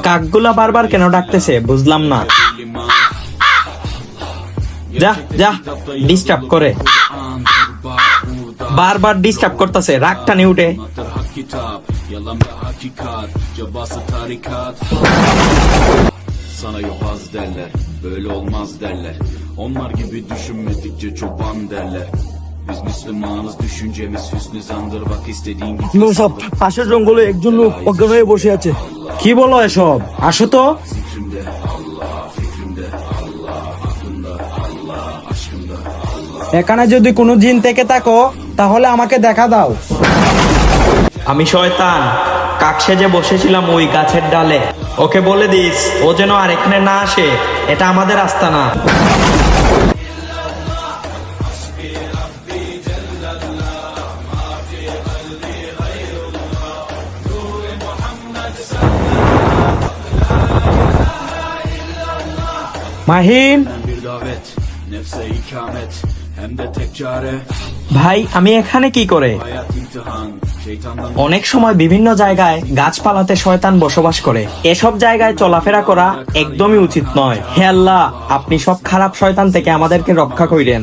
কাকগুলা বারবার কেন ডাকতেছে বুঝলাম না। যা যা, ডিস্টার্ব করে, বারবার ডিস্টার্ব করতেছে, রাগ টানে উঠে। Sana yobaz derler, böyle olmaz derler. Onlar gibi düşünmedikçe çoban derler. Biz Müslümanız, düşüncemiz hüsnü zandır. Bak istediğin gibi সব পাশের জঙ্গলে একজন লোক অজ্ঞান হয়ে বসে আছে। কি বলো এসব? আসো তো। fikrimde Allah, fikrimde Allah, aklımda Allah, aşkımda Allah. এখানে যদি কোনো জিন থেকে থাকো তাহলে আমাকে দেখা দাও। আমি শয়তান, কাক সেজে বসেছিলাম ওই গাছের ডালে। ওকে বলে দিস ও যেন আর এখানে না আসে, এটা আমাদের আস্তানা। Mahin Bir davet, nefse ikamet, hem de tek çare. ভাই, আমি এখানে কি করে? Hayat imtihan, şeytandan অনেক সময় বিভিন্ন জায়গায় গাছপালাতে শয়তান বসবাস করে, এসব জায়গায় চলাফেরা করা একদমই উচিত নয়। হে আল্লাহ, আপনি সব খারাপ শয়তান থেকে আমাদেরকে রক্ষা কইরেন।